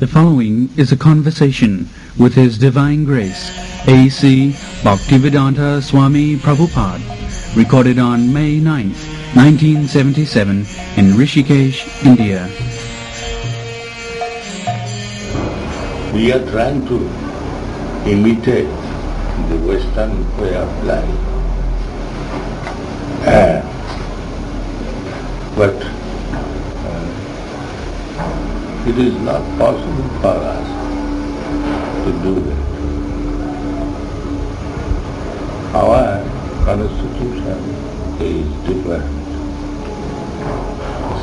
The following is a conversation with His Divine Grace, A.C. Bhaktivedanta Swami Prabhupada, recorded on May 9th, 1977 in Rishikesh, India. We are trying to imitate the Western way of life. But it is not possible for us to do that. Our constitution is different,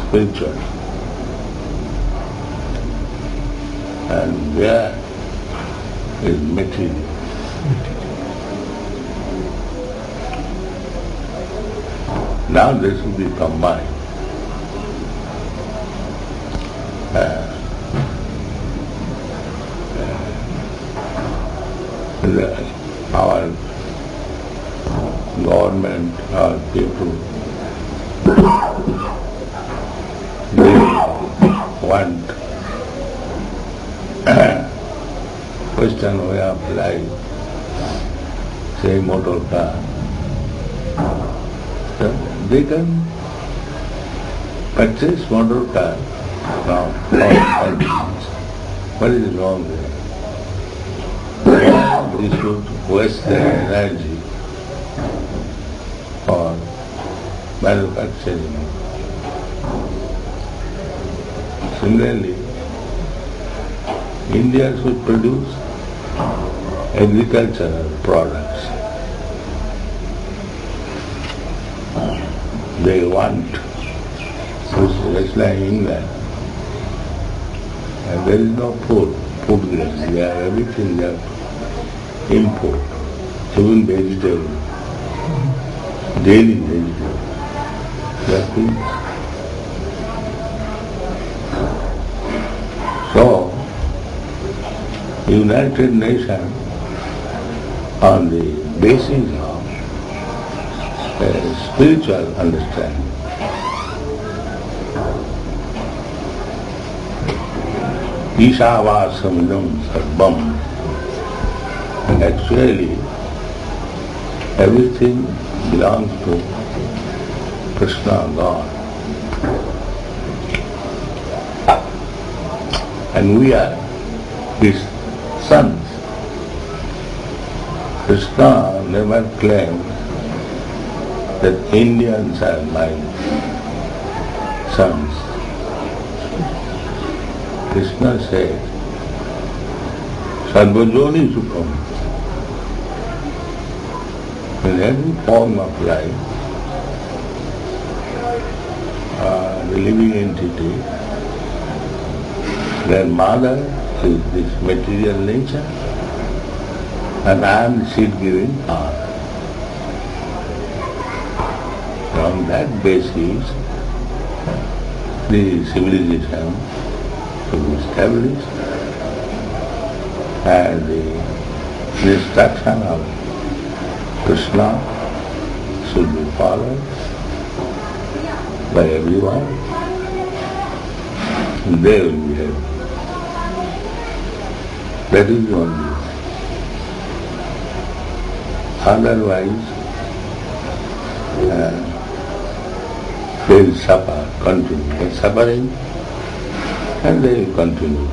spiritual, and there is material. Now this will be combined. Our government, our people, they want Western way of life, say motor car. So they can purchase motor car from all countries. What is wrong there? They should waste their energy for manufacturing. Similarly, India should produce agricultural products. They want, just like England, and there is no food grains. They have everything they have to import, even vegetables, daily vegetables. They have to eat. So, United Nations, on the basis of spiritual understanding, Ishavāsamidam sarvam. Actually, everything belongs to Krishna, God. And we are His sons. Krishna never claimed that Indians are my sons. Krishna said, Sarvajoni Sukham. In every form of life, the living entity, their mother is this material nature, and I am the seed-giving father. On that basis, the civilization should be established, and the instruction of Krishna should be followed by everyone, and they will be happy. That is the only way. Otherwise, they will suffer, continue. They are suffering, and they will continue.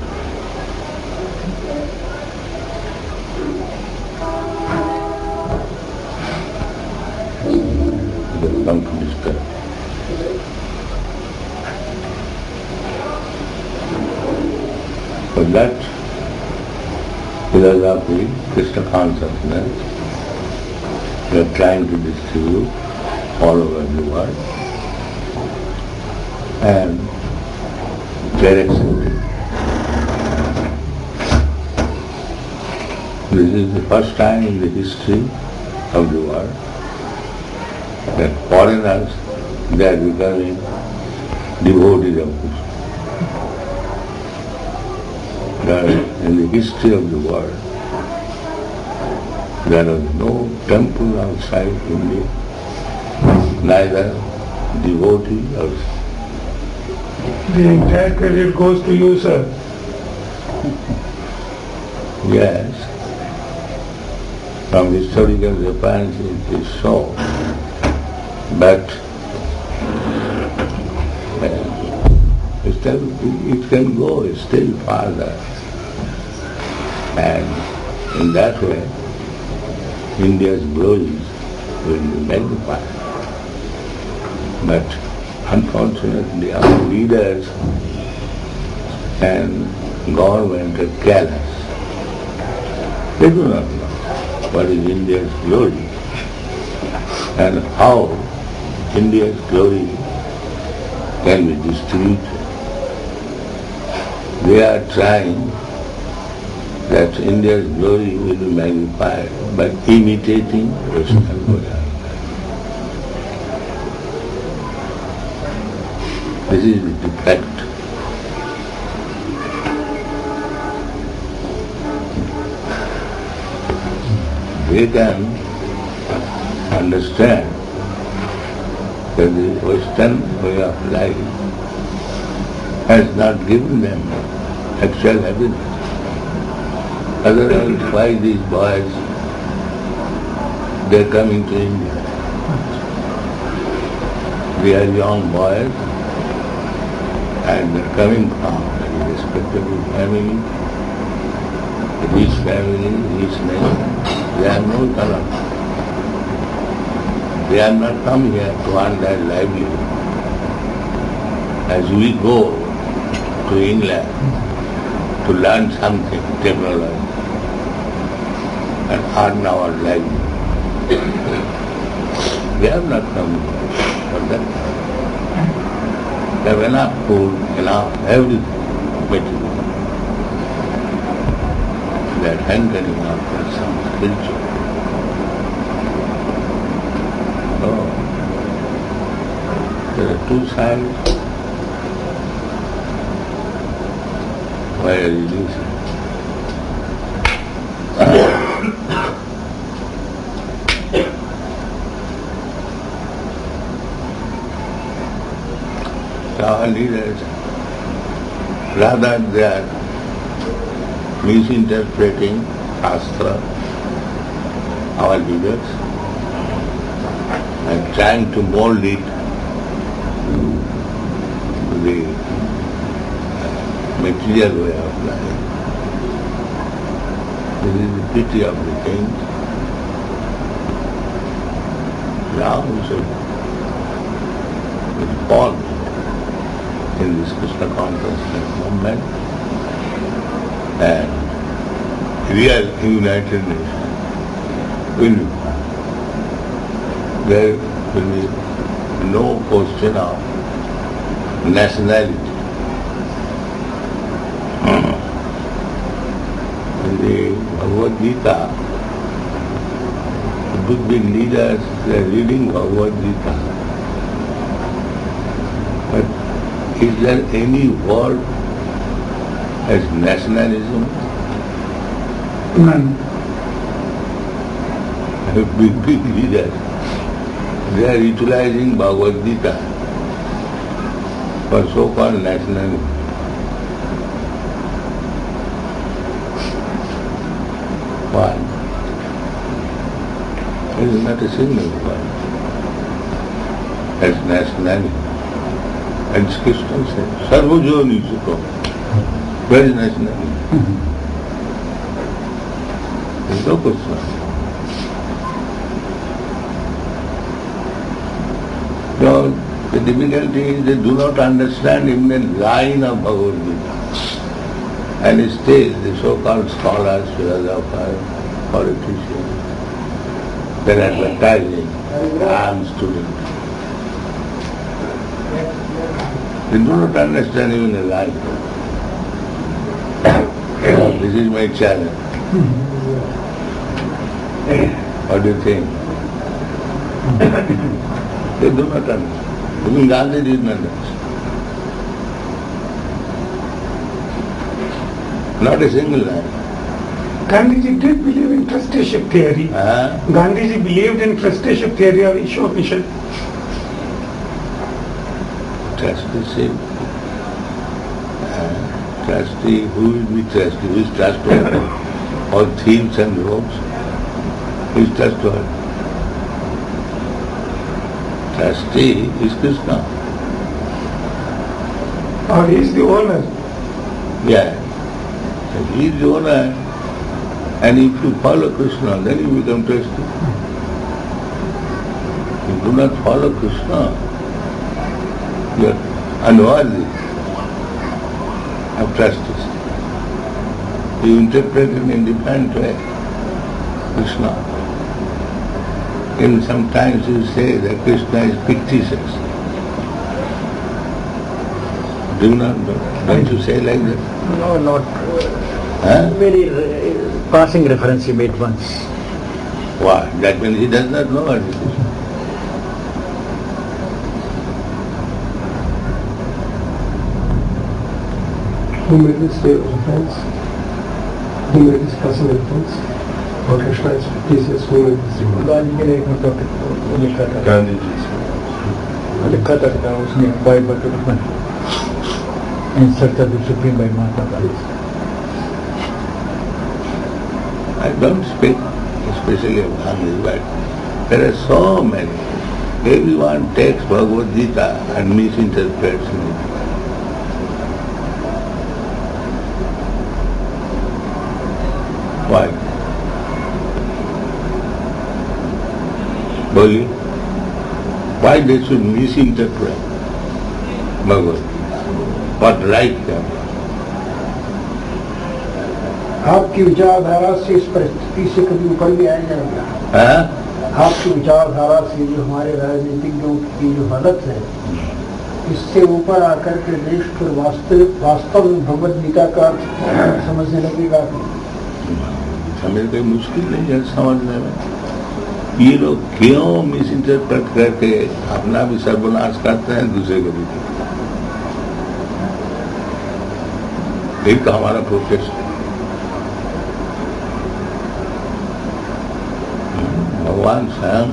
Come to discuss. For that philosophy, Krishna consciousness, we are trying to distribute all over the world, and direction. This is the first time in the history of the world that foreigners, they are becoming devotees of Krishna. In the history of the world, there was no temple outside India, neither devotee outside. The entire credit goes to you, sir. Yes, from historical Japan it is so, but it can go still farther, and in that way India's glories will be magnified. But unfortunately our leaders and government are careless. They do not know what is India's glory and how India's glory can be distributed. They are trying that India's glory will be magnified by imitating Western glory. This is the defect. They can understand that the Western way of life has not given them actual happiness. Otherwise, why these boys, they are coming to India? They are young boys and they are coming from a respectable family, rich family, rich nation. They have no talent. They are not come here to earn their livelihood. As we go to England to learn something, technology, and earn our livelihood. They have not come for that. They have enough food, enough everything, material. They are hankering after some spiritual. So, there are two sides. Why are you listening? Our leaders, rather they are misinterpreting Shastra, our leaders, and trying to mold it to the material way of life. This is the pity of the things. Now we should respond in this Krishna consciousness movement and real united nation will be found. There will be no question of nationality. In the Bhagavad Gita, the big leaders, they are reading Bhagavad Gita. But is there any word as nationalism? None. Big leaders, they are utilizing Bhagavad Gita for so-called nationalism. Why? There is not a single word as nationalism. And Krishna said, Sarvajoni Sukha. Where is nationality? There is no question. So the difficulty is they do not understand even the line of Bhagavad Gita. And still the so-called scholars, philosophers, politicians, they are advertising, I am student. They do not understand even the line. This is my challenge. What do you think? They do not understand. Even Gandhi did not understand. Not a single line. Gandhiji did believe in trusteeship theory. Gandhiji believed in trusteeship theory of issue mission. Trusteeship Trustee, who will be trustee? Who is trustworthy? All thieves and rogues. Who is trustworthy? Trustee is Krishna. Or he is the owner. Yeah. So he is the owner. And if you follow Krishna, then you become trustee. If you do not follow Krishna, you are unworthy of trustees. You interpret it in different way. Krishna. And sometimes you say that Krishna is fictitious. Do you not know? Don't you say like that? No, not. Very passing reference you made once. Why? That means he does not know what it is. Who made this reference? Who made this passing reference? Or Krishna is fictitious, who made this remark? Gandhi ji. लिखा था उसने by Bhaktivedanta in search of the Supreme by Mahatma Gandhi. I don't speak especially of Gandhi, but there are so many. Everyone takes Bhagavad Gita and misinterprets it. Why? Boli? Why they should misinterpret Bhagavad Gita? What right they have? आपकी विचारधारा से इस परिस्थिति से कभी ऊपर भी आया जाएगा। आपकी विचारधारा से जो हमारे राजनीतिज्ञों की जो हालत है, इससे ऊपर आकर के देश फिर वास्तव में भगवद गीता का समझने लगेगा। हमें कोई मुश्किल नहीं है समझने में। ये लोग क्यों मिस इंटरप्रेट करके अपना भी सर्वनाश करते हैं, दूसरे को भी। एक हमारा प्रोटेस्ट है। भगवान स्वयं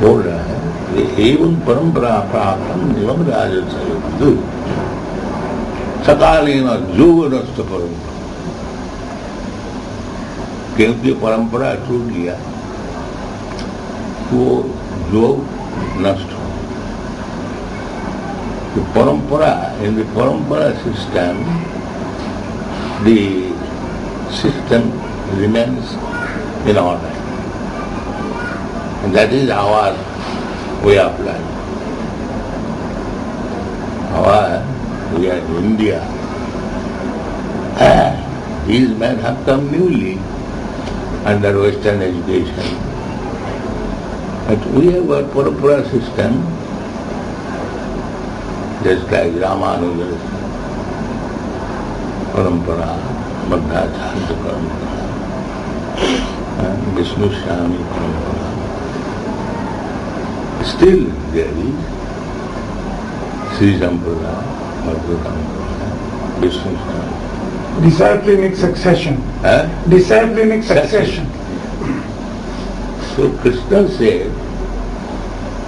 बोल रहा है ये एवं परंपरा प्राप्तम निवम राजस्व सकालीन जोगनस्थ परंपरा, क्योंकि परंपरा टूट गया वो योग नष्ट हो। The parampara, in the parampara system, the system remains in order. And that is our way of life. We are in India. These men have come newly under Western education. But we have a parampara system, just like Ramanuja's parampara, Madhacharya parampara, and Vishnu Swami parampara. Still there is Sri Sampradaya, Madhva Sampradaya, Vishnu Swami. Disciplinic succession. Disciplinic succession. So Krishna said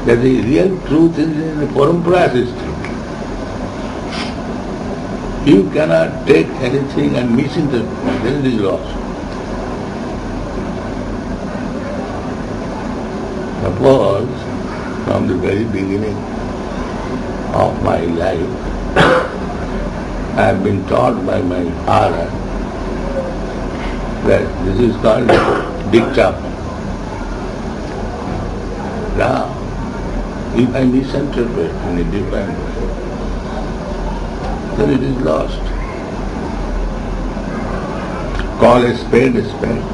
that the real truth is in the parampara system. You cannot take anything and misinterpret, then it is lost. Suppose from the very beginning of my life, I have been taught by my father that this is called dictum. Now, if I misinterpret in a different way, then it is lost. Call a spade a spade.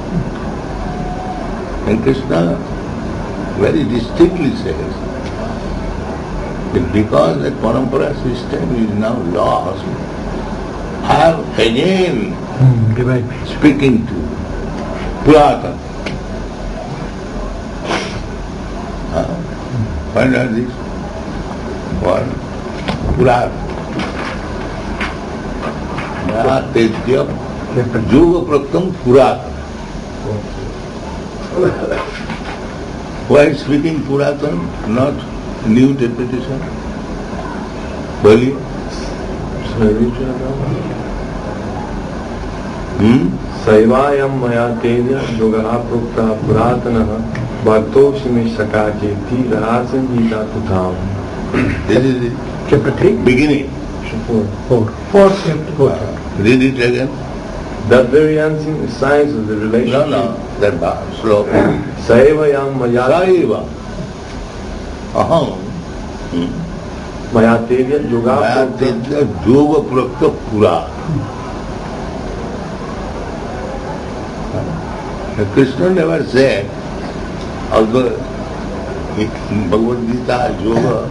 And Krishna very distinctly says that because the parampara system is now lost, I am again speaking to Purata. What are these? One, Purata. Yoga Praktam Purata. Why speaking Puratan, not new interpretation? Bali. Saivayam mayatedya yogaha prukta puratanaha bhaktoshimi sakajeti rasanjita tutam. This is the Chapter 3? beginning. Fourth chapter. Read it again. The very unseen signs of the relationship. No, that sloka. Saivayam mayatedya Saiva. Aham. mayatedya yogaha prukta. Mayatedya yoga prakta pura. Krishna never said, although in Bhagavad Gita yoga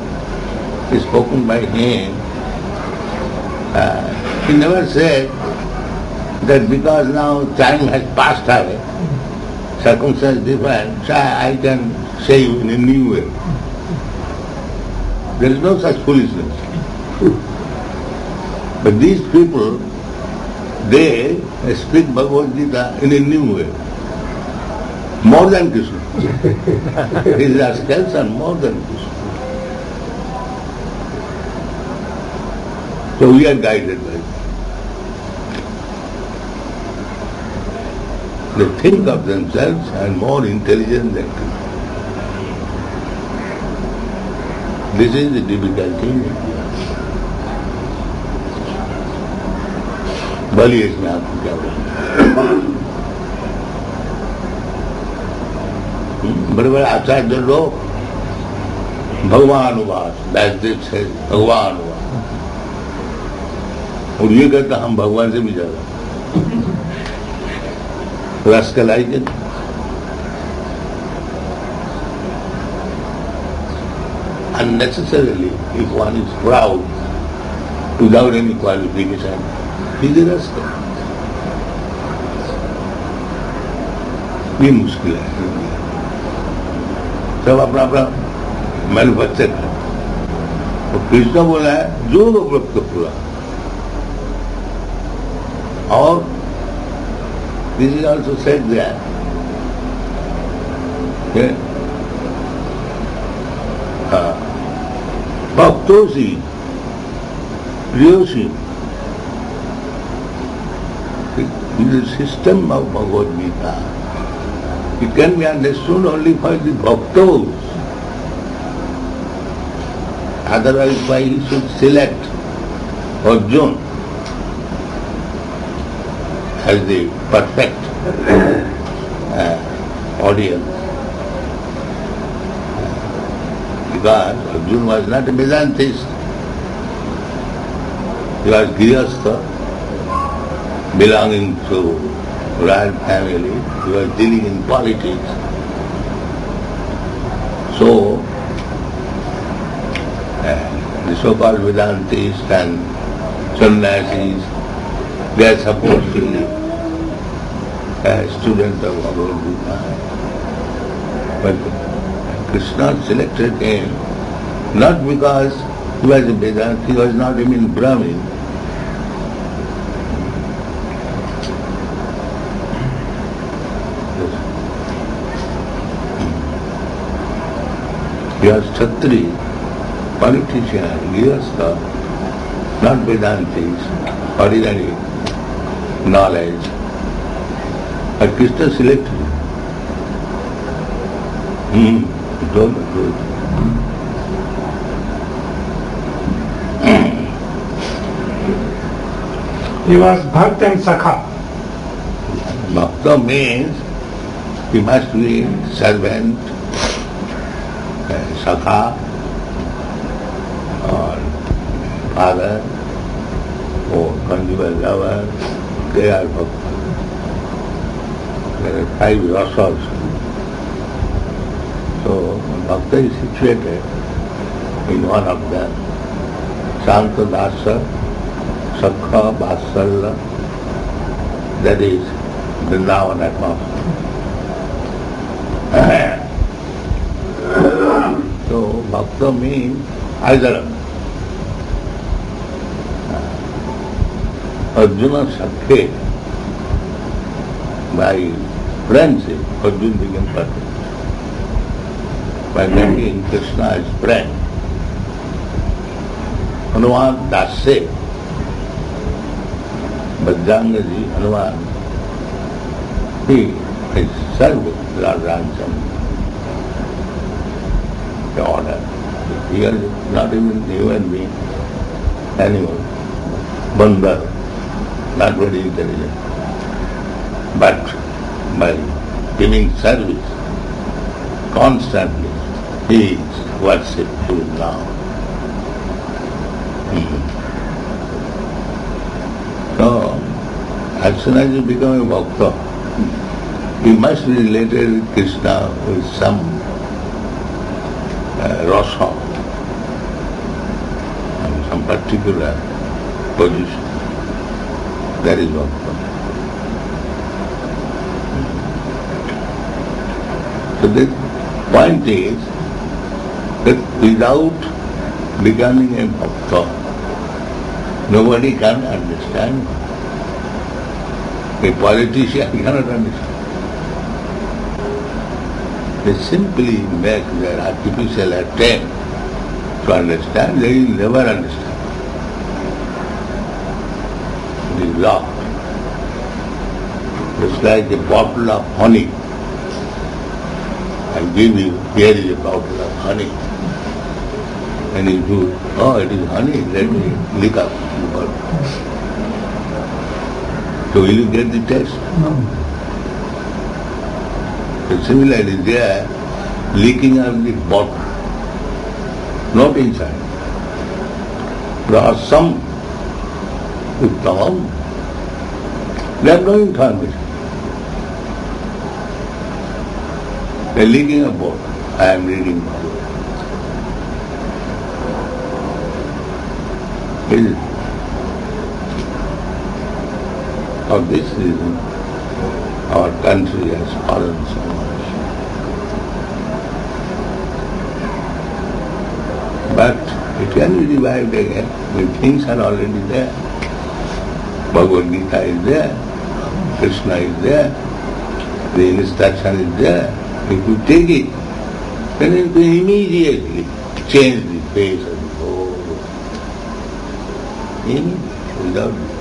is spoken by him, he never said that because now time has passed away, circumstances different, so I can say you in a new way. There is no such foolishness. But these people, they speak Bhagavad Gita in a new way. More than Krishna. These rascals are more than Krishna. So we are guided by them. They think of themselves and more intelligent than Krishna. This is the difficulty in India. बोलिए इसमें आपको क्या बोलना? बड़े बड़े आचार्य लोग भगवान उवास, वैदिक है भगवान उवास, और ये कहता हम भगवान से भी ज्यादा rascalizing. Unnecessarily, if one is proud without any qualification, he is a rascal. ये मुश्किल है, सब अपना अपना मैन्युफैक्चर है। तो कृष्ण बोला है योग प्रप्त पूरा, और this is also said there. Bhaktosi, Priyosi. In the system of Bhagavad Gita, it can be understood only by the bhaktos. Otherwise, why he should select Arjuna as the perfect audience? Because Arjuna was not a Vedantist. He was Grihastha, belonging to royal family. He was dealing in politics. So, the so-called Vedantists and sannyasis, they are supposed to be a student of Bhagavad Gita. But Krishna selected him not because he was a Vedanta, he was not even Brahmin. He was Kshatri, politician, Grihastha, not Vedantis, ordinary knowledge. But Krishna selected him. He told the truth. He was Bhakt and Sakha. Bhakta means he must be servant, Sakha, or father, or conjugal lover. They are Bhakta. There are 5 rasas. So Bhakta is situated in one of them. Shanta Dasa, Sakha, Vatsalya, that is Vrindavan atmosphere. So Bhakta means either Arjuna Sakhe, by friendship, Arjuna became perfect. By making Krishna his friend. Hanuman Dasya, Bajrangaji, Hanuman, he is serving Lord Ramchandra. The order. He is not even human being, animal, bandar, not very intelligent. But by giving service constantly, he is worshipful now. So, as soon as you become a bhakta, you must be related with Krishna with some rasa, some particular position. That is bhakta. So the point is that without becoming a bhakta, nobody can understand. A politician cannot understand. They simply make their artificial attempt to understand, they will never understand. It is locked. It's like a bottle of honey. I give you, here is a bottle of honey. And you do, oh, it is honey, let me lick up the bottle. So will you get the taste? No. So similarly, they are leaking out the bottle, not inside. There are some uttamam, they have no information. They are leaking a bottle. I am reading Bhagavad. For this reason, our country has fallen so much. But it can be revived again. The things are already there. Bhagavad Gita is there, Krishna is there, the instruction is there. If you take it, then it will immediately change the face of the whole world. Immediately, without it.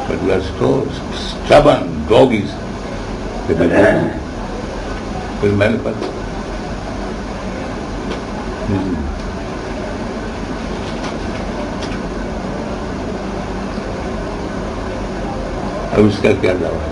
But we are so stubborn doggies that will manifest. अब इसका क्या दावा है?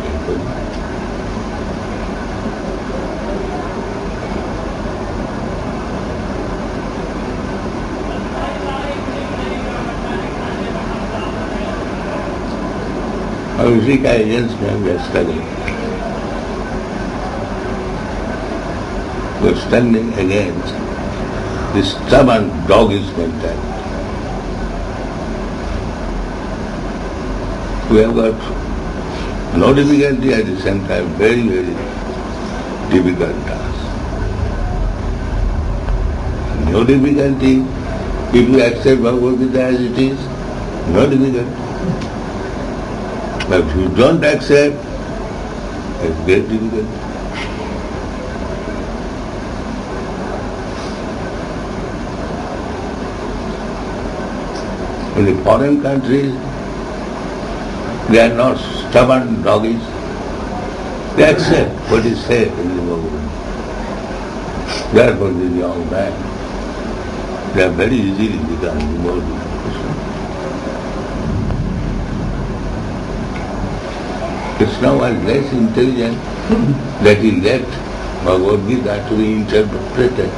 और उसी का agency में हम व्यस्त करें. We're standing against this stubborn doggish mentality. We have got no difficulty, at the same time very, very difficult task. No difficulty if you accept Bhagavad Gita as it is, no difficulty. But if you don't accept, it's very difficult. In the foreign countries, they are not stubborn doggies. They accept what is said in the Bhagavad. Therefore, these young men, they are very easily become devotees. Krishna was less intelligent that he left Bhagavad Gita to be interpreted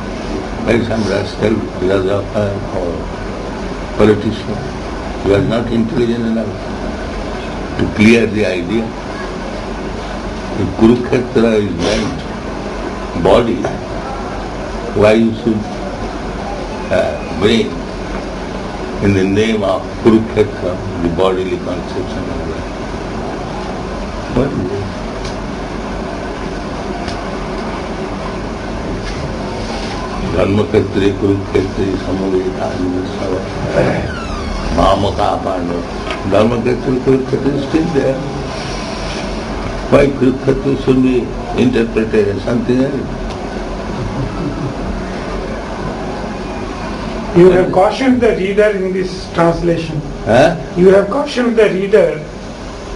by some rascal philosopher or politician. He was not intelligent enough to clear the idea. If Kurukshetra is meant body, why you should bring in the name of Kurukshetra the bodily conception of that? What is it? Dharmakhetre, Kurukshetre, Samaveta, Mamaka, Pando. Dharmakhetra, Kurukshetra is still there. Why Kurukshetra should be interpreted as something else? You have cautioned the reader in this translation. Huh? You have cautioned the reader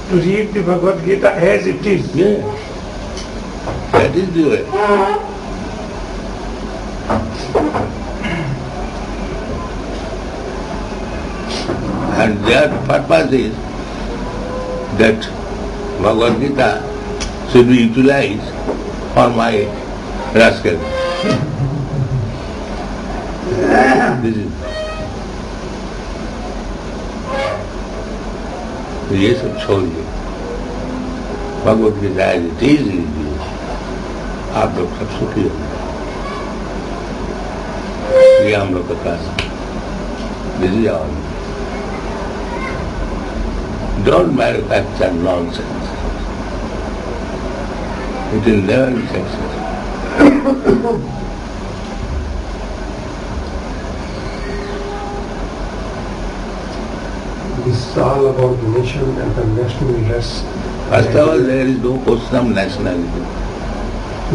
to read the Bhagavad Gita as it is. Yeah. That is the way. And their purpose is that Bhagavad Gita should be utilized for my rascal. This is. ये सब छोड़िए, Bhagavad Gita as it is लीजिए, आप लोग सब सुखी होंगे। ये हम लोग का class, this is our. Don't manufacture nonsense, it will never be successful. This is all about the nation and the national dress. First of all, there is no question of nationality.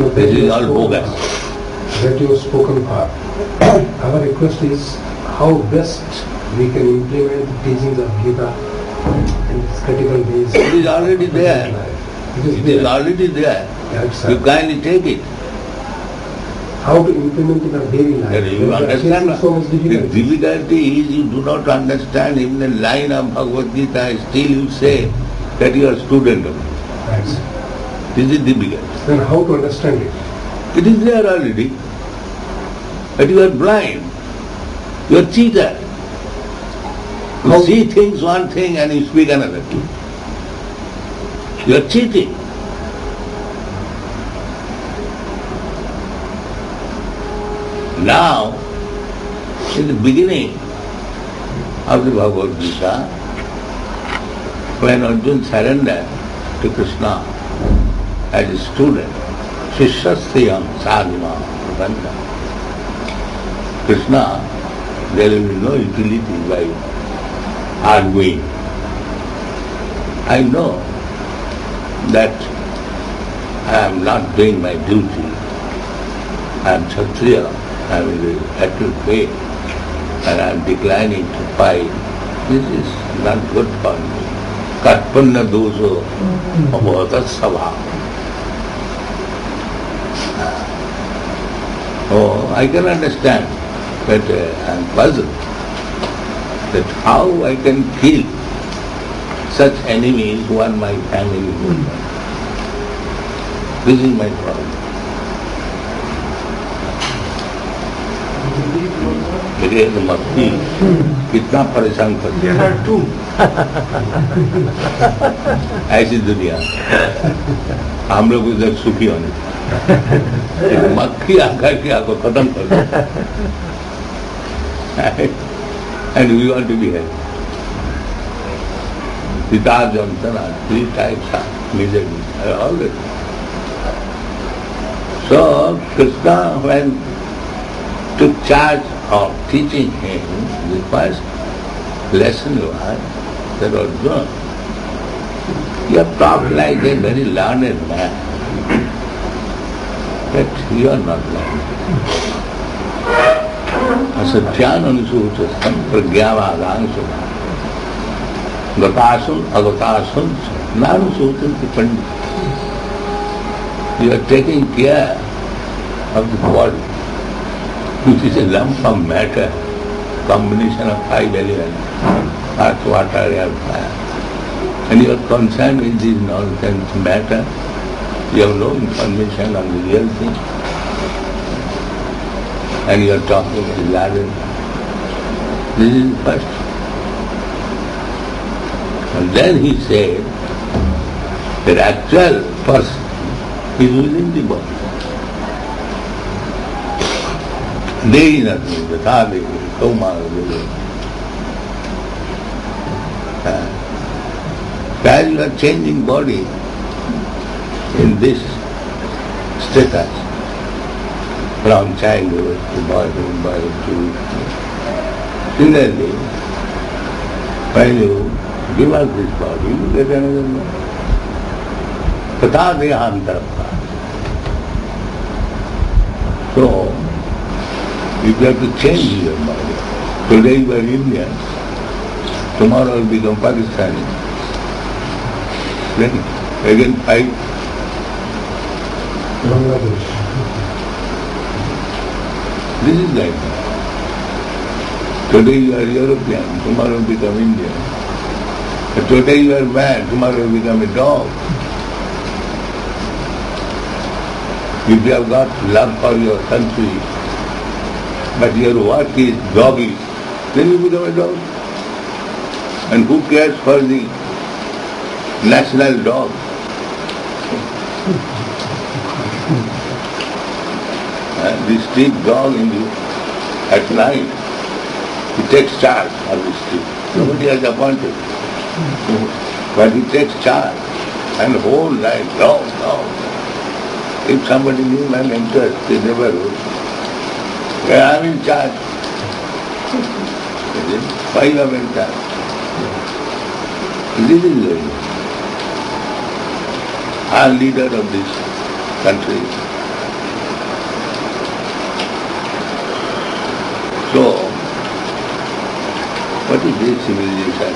No, This is all bogus. That you have spoken for. Our request is how best we can implement the teachings of Gita in its critical ways. It is already there. It is already there. Yes, sir. You kindly take it. How to implement in our daily life. You understand? So much The difficult. difficulty is you do not understand even a line of Bhagavad Gita, still you say that you are a student of it. Right, sir. This is difficult. Then how to understand it? It is there already. But you are blind. You are cheater. You How- see things one thing and you speak another thing. You are cheating. Now, in the beginning of the Bhagavad Gita, when Arjuna surrendered to Krishna as a student, Shishastriyam Sadhima Prabandha. Krishna, there will be no utility by arguing. I know that I am not doing my duty. I am Kshatriya. I am in the actual way, and I am declining to fight. This is not good for me. Karpanna doso abhata sabha. Oh, I can understand, but I am puzzled that how I can kill such enemies who are my family members. This is my problem. मेरे मक्खी कितना परेशान करती है ऐसी दुनिया, हम लोग उधर सुखी होने, मक्खी आकर के आपको खत्म कर दे, and we want to be happy. Sita Jantana, 3 types of misery, all that. So Krishna, when took charge of teaching him, the first lesson was that Arjuna, you have talked like a very learned man, but you are not learned. Asatyananusūtasam pragyāvādānsuna gatasun agatasun nanusūtanti pandit. You are taking care of the body, which is a lump of matter, combination of 5 elements, earth, water, air, fire. And you are concerned with this nonsense matter. You have no information on the real thing. And you are talking with Laden. This is the first. And then he said that actual person is within the body. Dehi nothing, Tatha Dehi, Kaumara Dehi. While you are changing body in this status, from childhood to boyhood to similarly, when you give up this body, you get another body. Tatha Dehantarapha. So, you have to change your body. Today you are Indian, tomorrow will become Pakistani. Then again fight. Bangladesh. This is like that. Today you are European, tomorrow you become Indian. But today you are man, tomorrow you become a dog. If you have got love for your country, but your work is doggy, then you become a dog. And who cares for the national dog? The street dog at night, he takes charge of the street. Nobody has appointed. But he takes charge and whole night long. If somebody new man enters the neighborhood, I am in charge. Why you are in charge? This is the I am leader of this country. So, what is this civilization?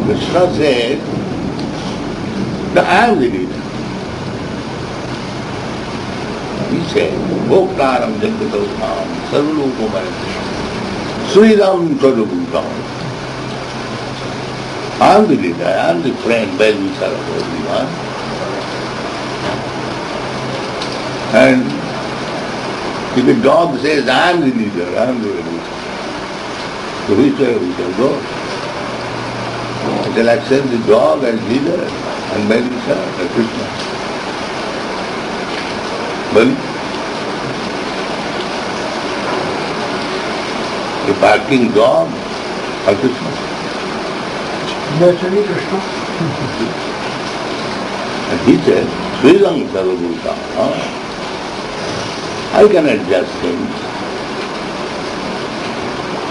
Krishna said, that I am the leader. He said, Bhaktaram Jagatautam Sarvalokamayate Sridam Sarvabhutam. I am the leader, I am the friend, well-wisher of everyone. And if a dog says, I am the leader, I am the leader, so which way we shall go? I shall accept the dog as leader and well-wisher of Krishna. Well, a barking dog or Krishna? Naturally Krishna. And he said, Sridam Sarvabhuta. I can adjust things.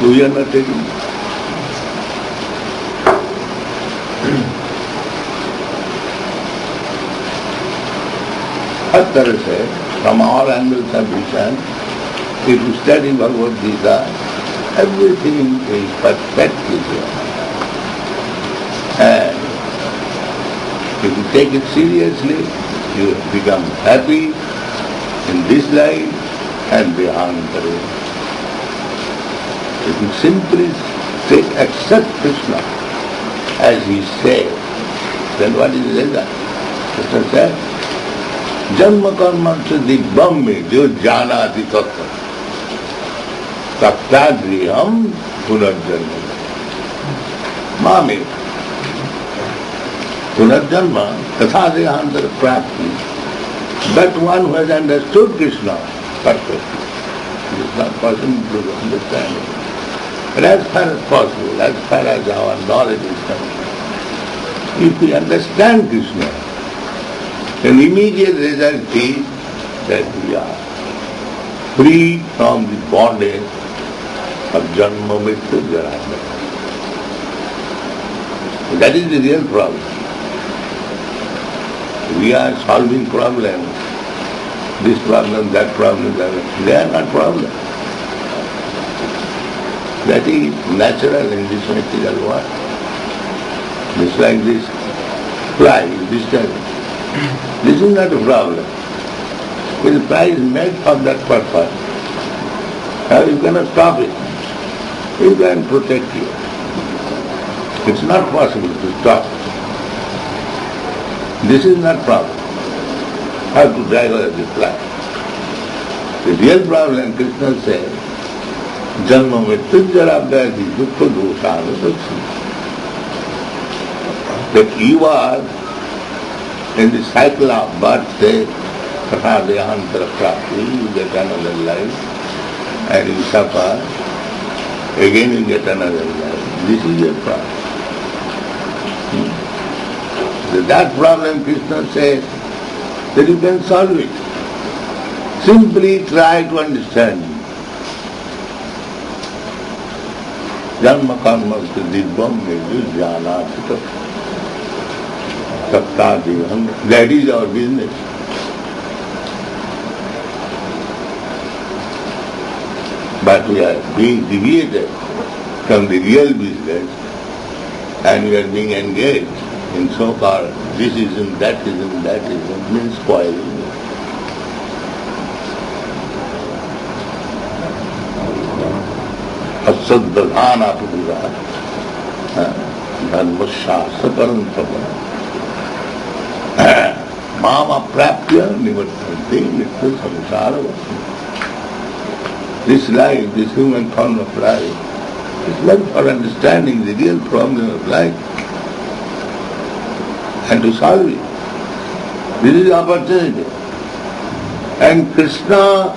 You are not taking. हर तरह से from all angles of vision, if you study Bhagavad Gita, everything is perfectly clear. And if you take it seriously, you become happy in this life and beyond the life. If you simply accept Krishna as he said, then what is the result? Krishna said, Janma karma se dibbam me jo janati tattva tattadriyam punarjanma mame punarjanma tatha dehantara prapti. But one who has understood Krishna perfectly, it is not possible to understand it. But as far as possible, as far as our knowledge is concerned, if we understand Krishna, then immediate result is that we are free from the bondage of Janma Mrityu Jara. That is the real problem. We are solving problems, this problem, that problem, that problem. They are not problems. That is natural in this material world. Just like this fly, this time. This is not a problem. When the fly is made for that purpose, now you cannot stop it. You can protect you. It's not possible to stop it. This is not problem. How to drive away the fly. The real problem, Krishna says, Janma Mrityu Jara Vyadhi Dukkha Doshana Dakshi. That you are in the cycle of birth, death, Tatha Dehantara Prapti, you get another life, and you suffer, again you get another life. This is your problem. That problem, Krishna says, that you can solve it. Simply try to understand. Janma karma dibbam meju jnana sita. That is our business. But we are being deviated from the real business and we are being engaged in so-called thisism, that means spoiling. Asadadhana purura dharmasya paranthapa mama prapya nivartante nitya samsara vasana. This life, this human form of life, is not for understanding the real problem of life and to solve it. This is the opportunity. And Krishna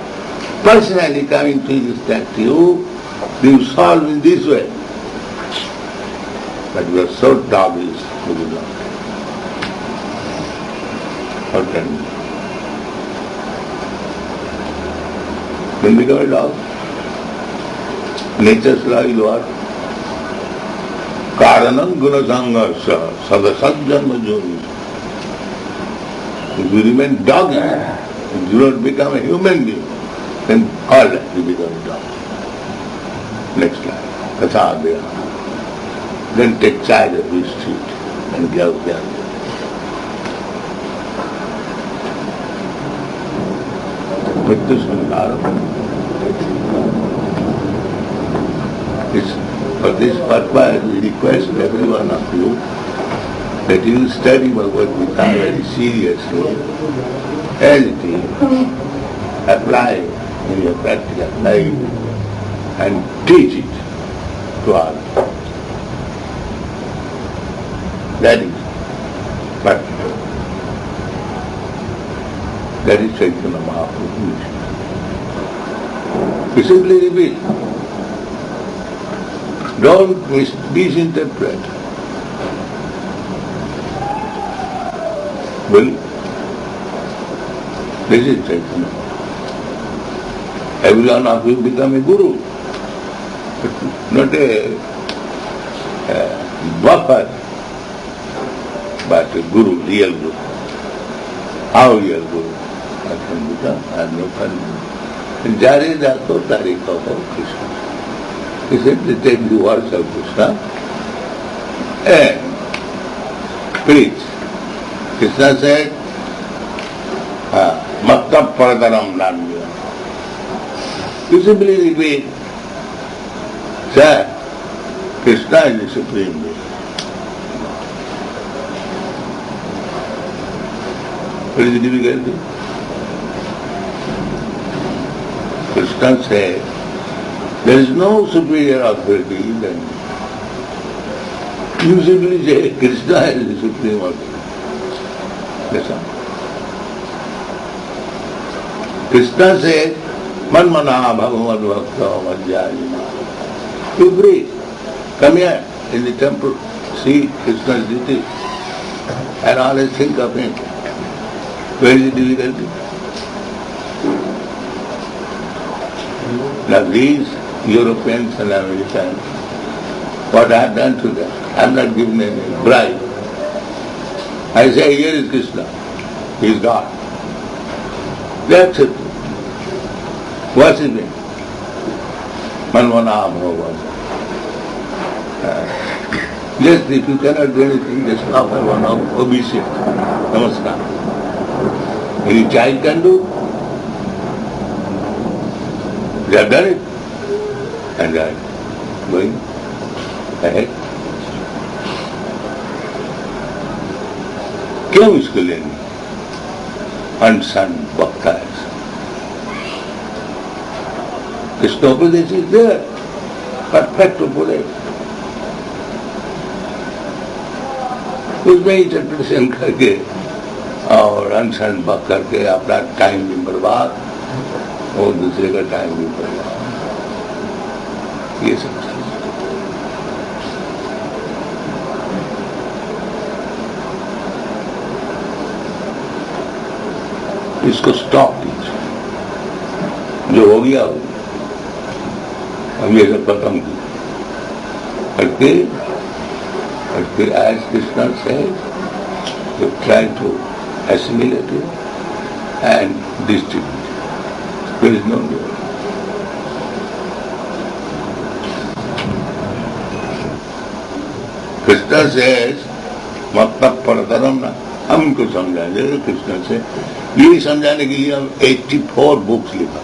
personally coming to instruct you, you solve in this way. But we are so doggish, we do not. How can we? When we become a dog, nature's law is what? Karanam gunasangasya sadasajjanma joni. If you remain doggy, if you do not become a human being, then all that you become a dog. Next line. Tathadeha. Then take charge of his street and give them. With this for this purpose, we request every one of you that you study Bhagavad Gita very seriously, as it is, apply in your practical life, and teach it to others. That is practical. That is Chaitanya Mahaprabhu's mission. You simply repeat. Don't misinterpret. Well, this is Chaitanya. Every one of you become a guru, not a buffer, but a guru, real guru. How real guru? I can become, I have no fun. Jare jato tarika of Krishna. He simply take the words of Krishna and preach. Krishna said, Maktab Paradaram Namya. You simply repeat, sir, Krishna is the Supreme Being. What is the difficulty? Krishna said, there is no superior authority than me. You simply say, Krishna is the supreme authority. That's all. Krishna says, Manmana Bhagavad Bhakta Madhyayina. You breathe. Come here in the temple, see Krishna's deity, and always think of him. Where is the difficulty? Now these Europeans and Americans, what I have done to them, I have not given any bribe. I say, here is Krishna, he is God. They accept it. Worship him. Manvana Bhagavan. Just if you cannot do anything, just offer one obeisance. Namaskar. Any child can do. They have done it. And they are going ahead. क्यों इसको लेंगे? Unsun bhaktas. Krishnopadesh is there. Perfect Upadesh. उसमें interpretation करके और अनशन बक करके अपना time भी बर्बाद और दूसरे का टाइम भी बर्बाद. ये सब इसको स्टॉप कीजिए. जो हो गया हो हम ये सब खत्म किए करके as Krishna says, you try to assimilate it and distribute it. There is no need. Krishna says, Matta Parataram na, हमको समझाने कृष्ण से, ये समझाने के लिए हम 84 books लिखा.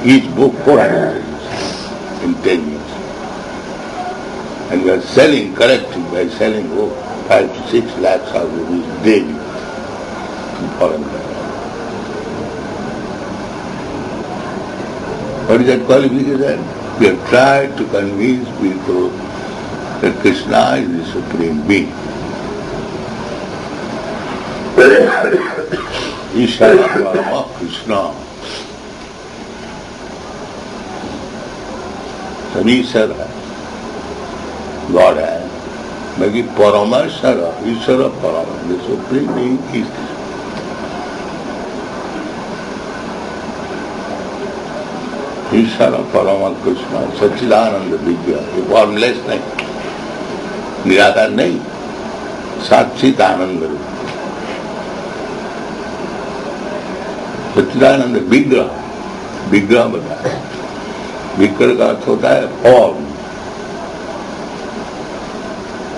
Each book 400 pages in 10 years. And we are selling, correcting by selling 5 to 6 lakhs of rupees daily in foreign countries. What is that qualification? We have tried to convince people that Krishna is the Supreme Being. Ishvara Parama Krishna. सब ईश्वर है, God है, बाकी परमेश्वर ईश्वर परम, the supreme being is ईश्वर परम कृष्ण सच्चिदानंद विद्या. ये formless नहीं, निराकार नहीं, साक्षित आनंद रूप सच्चिदानंद विग्रह. विग्रह बताया, विग्रह का अर्थ होता है फॉर्म,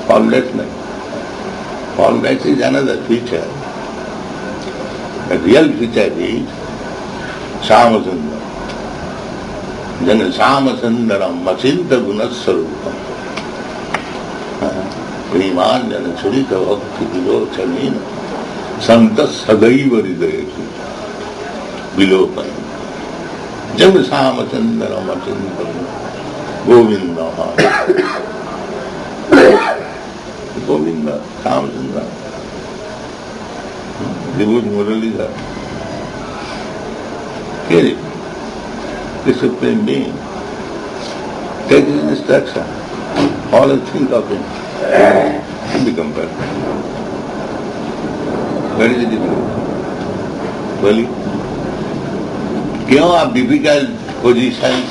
फॉर्मलेस नहीं. Formless is another feature. The real feature is Shyam सुंदर. जन श्याम सुंदरम अचिंत गुण स्वरूपम प्रेमान जन सुरित भक्ति विलोचनीन संत सदैव हृदय विलोकन. जब श्यामचंद्रम अचिंत Govind Govind Shyamchandra विभूत Muralidhar the Supreme Being. Take his instruction. Always think of him. He become perfect. Where is the difference? Well, क्यों आप डिफिकल्ट पोजिशंस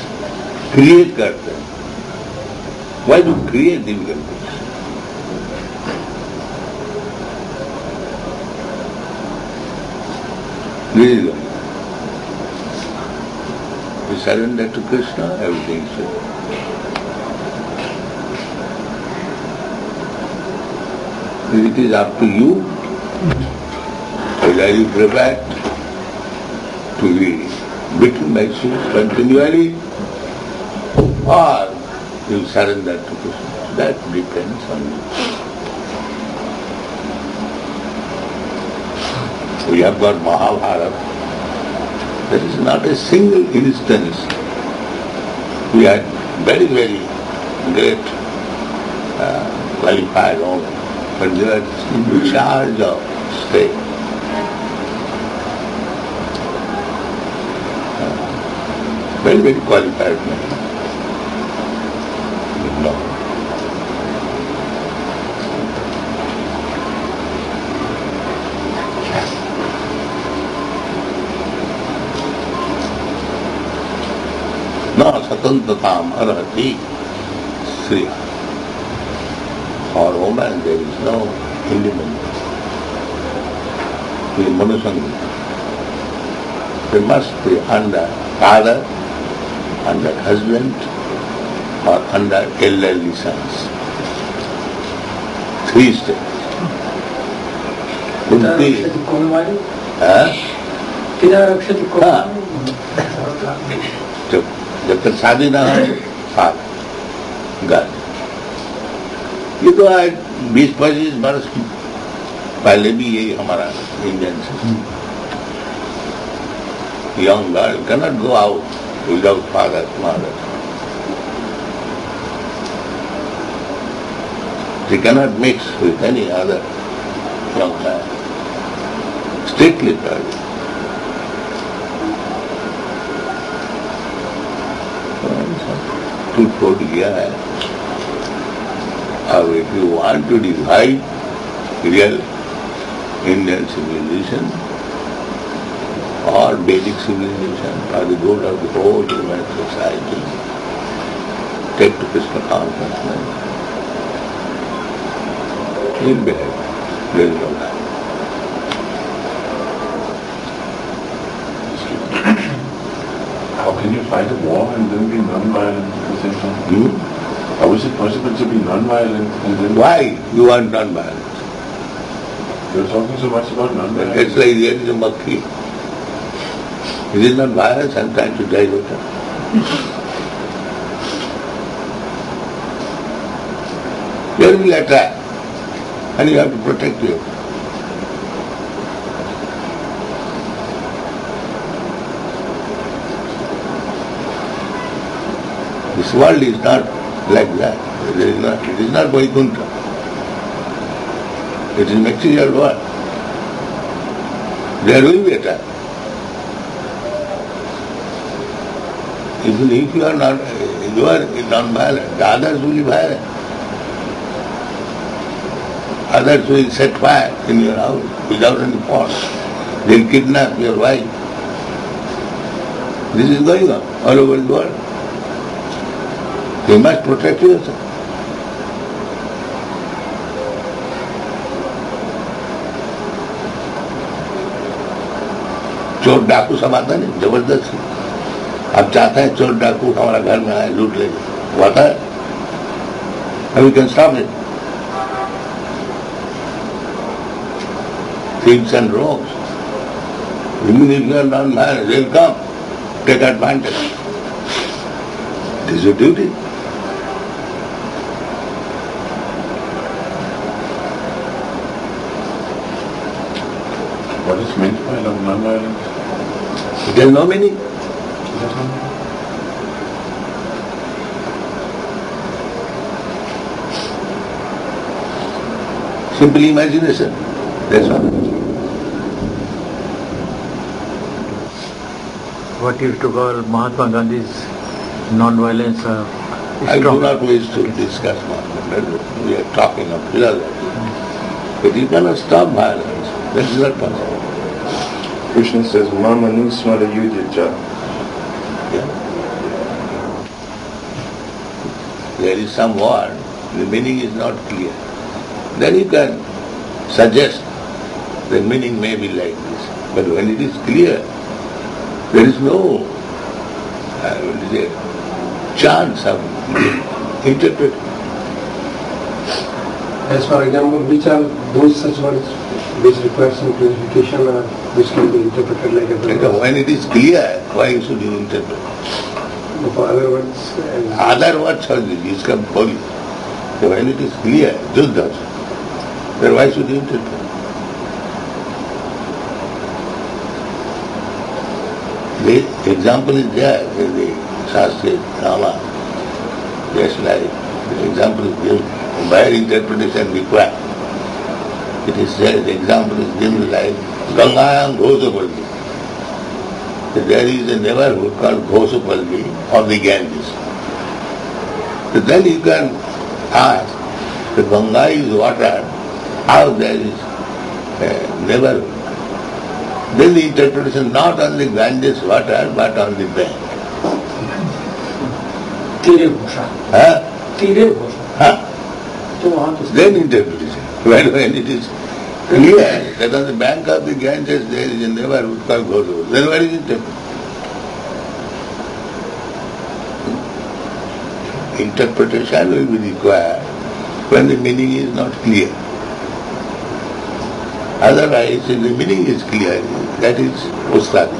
क्रिएट करते हैं? Why do you create difficult positions? This is why. We surrender to Krishna, everything is good. It is up to you whether you prepared to be beaten by shoes continually or you surrender to Krishna. That depends on you. We have got Mahabharata. There is not a single instance. We had very, very great qualified only, but they were in charge of state. Very, very qualified men. No. न स्वतंत्रताम अर्हति Shriya. For woman there is no independence. In Manusanga, they must be under father, under husband, or under elderly sons. 3 steps. जब तक शादी ना हो father guard. ये तो आज 20-25 वर्ष पहले भी यही हमारा Indian system. Young girl cannot go out without father, mother. They cannot mix with any other young man. Strictly private. टूट फूट गया है. अब if you want to divide real Indian civilization or Vedic civilization for the good of the whole human society, take to Krishna consciousness. In bed, there is no life. How can you fight a war and then be non-violent at the same time? How is it possible to be non-violent? And then Why you want non-violence? you're talking so much about non-violence. It's like there is a monkey. It is not violence, I'm trying to divert her. You will attack, and you have to protect you. This world is not like that. It is not Vaikuntha. It is material world. There will be attack. Even if you are non-violent, the others will be violent. Others will set fire in your house without any fault. They will kidnap your wife. This is going on all over the world. You must protect yourself. चोर डाकू सब आता नहीं जबरदस्ती अब चाहते हैं चोर डाकू हमारा घर में आए लूट ले वो आता है and we can stop it. Thieves and rogues, even if you are not married, they will come, take advantage. It is your duty. What is meant by non-violence? It has no meaning. Is that not? Simple imagination. That's all. What you to call Mahatma Gandhi's non-violence I do not wish to discuss Mahatma. We are talking of philosophy. But you cannot stop violence. That is not possible. Krishna says, Mama nu smara yudhya. Yeah. There is some word, the meaning is not clear. Then you can suggest the meaning may be like this. But when it is clear, there is no chance of interpreting. As for example, which are those such words which require some clarification or which can be interpreted like other words? When it is clear, why should you interpret? For other words? Other words are these come holy. So when it is clear, Juddha, then why should you interpret? The example is there in the Shastra, Rama. Just like the example is given, where interpretation required. It is said, the example is given like Gangayam Ghosapalli. There is a neighborhood called Ghosapalli of the Ganges. So then you can ask, the Ganga is water, how there is a neighborhood? Then the interpretation not on the Ganges water, but on the bank. Then interpretation. When it is clear that on the bank of the Ganges there is a neighborhood called Ghosapalli, then what is interpretation? Interpretation will be required when the meaning is not clear. Otherwise, if the meaning is clear, that is ustadi.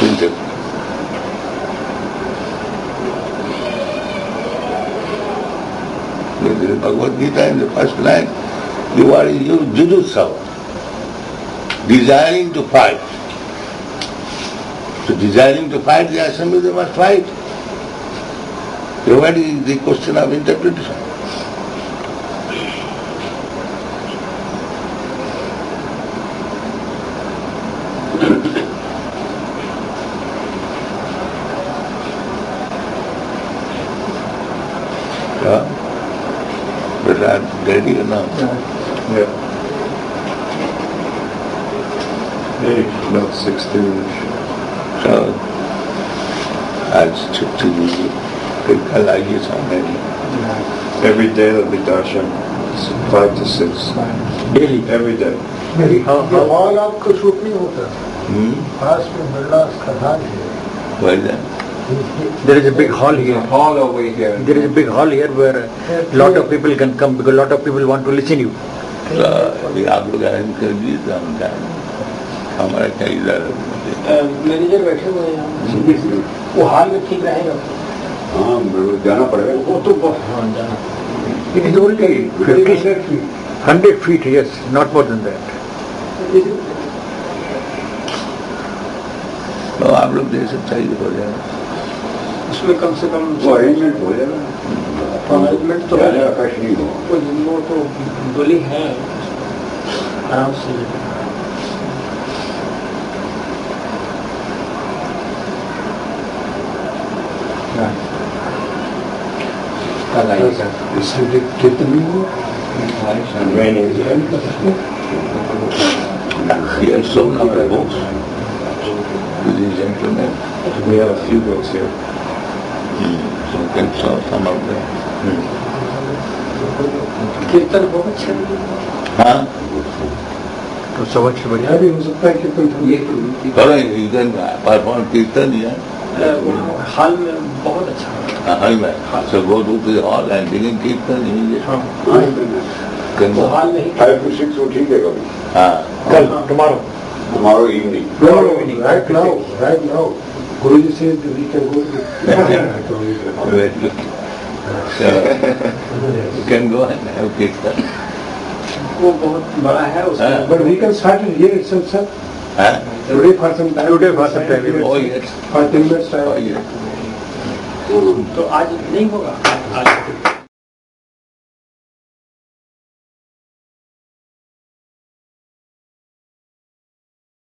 Interpret. In the Bhagavad Gita, in the first line, the word is used jujutsav, desiring to fight. So desiring to fight, the assembly they must fight. So what is the question of interpretation? But I'm ready now. Yeah. Maybe about 16-ish. So, आज छुट्टी दीजिए फिर कल आइए सामने Every day there'll be darshan, 5 to 6. Daily. Every day. ये hall आपको shoot नहीं होता पास में बिरला कथा है Why then? There is a big hall here. Hall over here. There is a big hall here where a lot of people can come because a lot of people want to listen to you. अभी आप लोग arrange कर दिए तो हम जाएंगे, हमारा क्या इधर मैनेजर बैठे हुए हैं यहाँ। वो हाल में ठीक रहेगा? हाँ जाना पड़ेगा। वो तो बहुत जाना। It is only 100 feet, yes, not more than that. तो आप लोग जैसे चाहिए हो जाएगा, उसमें कम से कम वो अरेंजमेंट हो जाएगा। अरेंजमेंट तो ज़्यादा कष्ट नहीं होगा। वो तो डोली है, आराम से। कल आइएगा। इसलिए कितनी हो? he has so many books with these gentlemen. We have a few books here. So you can saw some of them. कीर्तन बहुत अच्छा है। हाँ, तो सबक से बढ़िया भी हो सकता है कि करो, you can perform कीर्तन here. हाल में बहुत अच्छा। हॉल में, so go to the hall and begin कीर्तन immediately. Can वो go. हाल नहीं। 5 to 6 वो ठीक है कभी। हाँ, कल tomorrow. Tomorrow evening. right now, Guruji said that we can go to very good. So you can go and have कीर्तन. वो बहुत बड़ा है उसका। But we can start it here itself, sir. हाँ, Today for some time. Today for some time. oh yes, For 10 minutes time. oh yes. तो आज नहीं होगा। आज